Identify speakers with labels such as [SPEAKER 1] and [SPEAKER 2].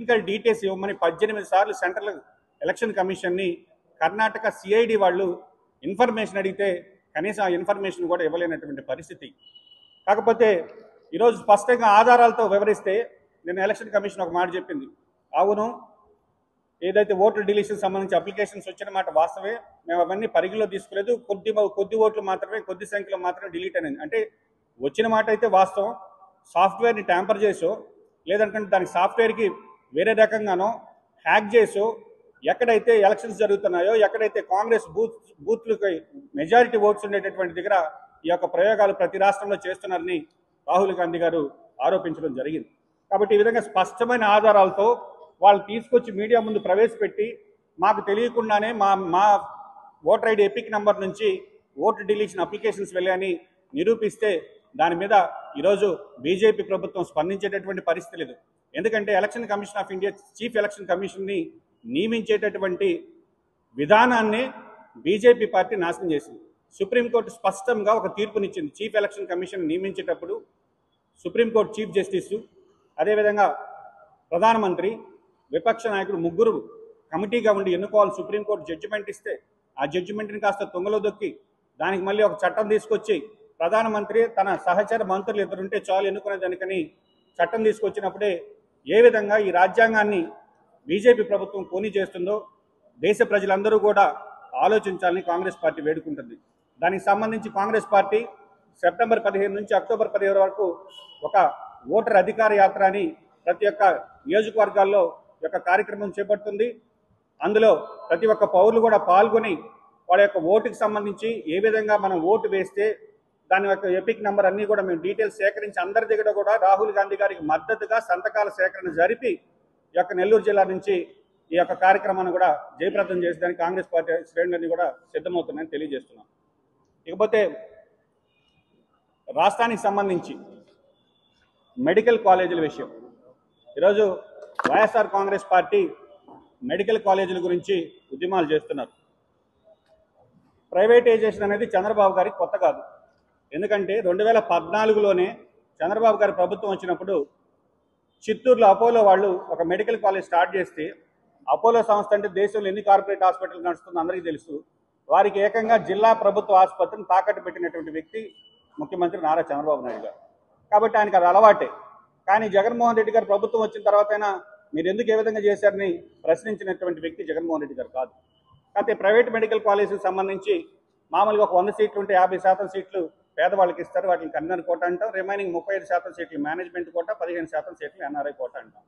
[SPEAKER 1] Technical details ఇవ్వమని 18 సార్లు central election కమిషన్ని Karnataka CID వాళ్ళు ఇన్ఫర్మేషన్ అడిగితే కనీసం ఆ ఇన్ఫర్మేషన్ కూడా ఇవ్వలేనటువంటి పరిస్థితి. కాకపోతే ఈరోజు స్పష్టంగా ఆధారాలతో వివరిస్తే నేను ఎలక్షన్ కమిషన్ ఒక మాట చెప్పింది, అవును ఏదైతే ఓట్ల డిలీషన్ సంబంధించి అప్లికేషన్స్ వచ్చిన మాట వాస్తవే, మేము అవన్నీ పరిగణలో తీసుకోలేదు, కొద్ది ఓట్లు మాత్రమే, కొద్ది సంఖ్యలో మాత్రమే డిలీట్ అనేది. అంటే వచ్చిన మాట అయితే వాస్తవం, సాఫ్ట్వేర్ని ట్యాంపర్ చేసో లేదంటే దానికి సాఫ్ట్వేర్కి వేరే రకంగానో హ్యాక్ చేసో ఎక్కడైతే ఎలక్షన్స్ జరుగుతున్నాయో, ఎక్కడైతే కాంగ్రెస్ బూత్లకి మెజారిటీ ఓట్స్ ఉండేటటువంటి దగ్గర ఈ యొక్క ప్రయోగాలు ప్రతి రాష్ట్రంలో చేస్తున్నారని రాహుల్ గాంధీ గారు ఆరోపించడం జరిగింది. కాబట్టి ఈ విధంగా స్పష్టమైన ఆధారాలతో వాళ్ళు తీసుకొచ్చి మీడియా ముందు ప్రవేశపెట్టి మాకు తెలియకుండానే మా ఓటర్ ఐడి ఎపిక్ నెంబర్ నుంచి ఓటు డిలీషన్ అప్లికేషన్స్ వెళ్ళాయని నిరూపిస్తే దాని మీద ఈరోజు బీజేపీ ప్రభుత్వం స్పందించేటటువంటి పరిస్థితి లేదు. ఎందుకంటే election commission of India chief election కమిషన్ని నియమించేటటువంటి విధానాన్ని బీజేపీ పార్టీ నాశనం చేసింది. సుప్రీంకోర్టు స్పష్టంగా ఒక తీర్పునిచ్చింది. చీఫ్ ఎలక్షన్ కమిషన్ నియమించేటప్పుడు సుప్రీంకోర్టు చీఫ్ జస్టిస్, అదేవిధంగా ప్రధానమంత్రి, విపక్ష నాయకుడు ముగ్గురు కమిటీగా ఉండి ఎన్నుకోవాలి. సుప్రీంకోర్టు జడ్జిమెంట్ ఇస్తే ఆ జడ్జిమెంట్ని కాస్త తుంగలో దొక్కి దానికి మళ్ళీ ఒక చట్టం తీసుకొచ్చి ప్రధానమంత్రి తన సహచర మంత్రులు ఇద్దరుంటే చాలు ఎన్నుకునే దానికని చట్టం తీసుకొచ్చినప్పుడే ఏ విధంగా ఈ రాజ్యాంగాన్ని బీజేపీ ప్రభుత్వం పోనీ చేస్తుందో దేశ ప్రజలందరూ కూడా ఆలోచించాలని కాంగ్రెస్ పార్టీ వేడుకుంటుంది. దానికి సంబంధించి కాంగ్రెస్ పార్టీ సెప్టెంబర్ 15 నుంచి అక్టోబర్ 17 వరకు ఒక ఓటర్ అధికార యాత్ర అని ప్రతి ఒక్క నియోజకవర్గాల్లో యొక్క కార్యక్రమం చేపడుతుంది. అందులో ప్రతి ఒక్క పౌరులు కూడా పాల్గొని వాళ్ళ యొక్క ఓటుకి సంబంధించి ఏ విధంగా మనం ఓటు వేస్తే దాని యొక్క ఎపిక్ నెంబర్ అన్నీ కూడా మేము డీటెయిల్స్ సేకరించి అందరి దగ్గర కూడా రాహుల్ గాంధీ గారికి మద్దతుగా సంతకాల సేకరణ జరిపి ఈ యొక్క నెల్లూరు జిల్లా నుంచి ఈ యొక్క కార్యక్రమాన్ని కూడా జయప్రదం చేసేదానికి కాంగ్రెస్ పార్టీ శ్రేణులన్నీ కూడా సిద్ధమవుతున్నాయని తెలియజేస్తున్నాం. ఇకపోతే రాష్ట్రానికి సంబంధించి మెడికల్ కాలేజీల విషయం, ఈరోజు వైఎస్ఆర్ కాంగ్రెస్ పార్టీ మెడికల్ కాలేజీల గురించి ఉద్యమాలు చేస్తున్నారు. ప్రైవేటైజేషన్ అనేది చంద్రబాబు గారికి కొత్త కాదు. ఎందుకంటే 2014లోనే చంద్రబాబు గారి ప్రభుత్వం వచ్చినప్పుడు చిత్తూరులో అపోలో వాళ్ళు ఒక మెడికల్ కాలేజ్ స్టార్ట్ చేస్తే, అపోలో సంస్థ అంటే దేశంలో ఎన్ని కార్పొరేట్ హాస్పిటల్ నడుస్తుందో అందరికీ తెలుసు. వారికి ఏకంగా జిల్లా ప్రభుత్వ ఆసుపత్రిని తాకట్టు పెట్టినటువంటి వ్యక్తి ముఖ్యమంత్రి నారా చంద్రబాబు నాయుడు గారు. కాబట్టి ఆయనకు అది అలవాటే. కానీ జగన్మోహన్ రెడ్డి గారు ప్రభుత్వం వచ్చిన తర్వాతైనా మీరు ఎందుకు ఏ విధంగా చేశారని ప్రశ్నించినటువంటి వ్యక్తి జగన్మోహన్ రెడ్డి గారు కాదు. కాకపోతే ప్రైవేట్ మెడికల్ కాలేజీకి సంబంధించి మామూలుగా ఒక 100 సీట్లు ఉంటే 50% సీట్లు పేదవాళ్ళకి ఇస్తారు, వాటిని కన్వీనర్ కోట అంటాం. రిమైనింగ్ 35% సీట్లు మేనేజ్మెంట్ కోట, 15% సీట్లు ఎన్ఆర్ఐ కోట అంటాం.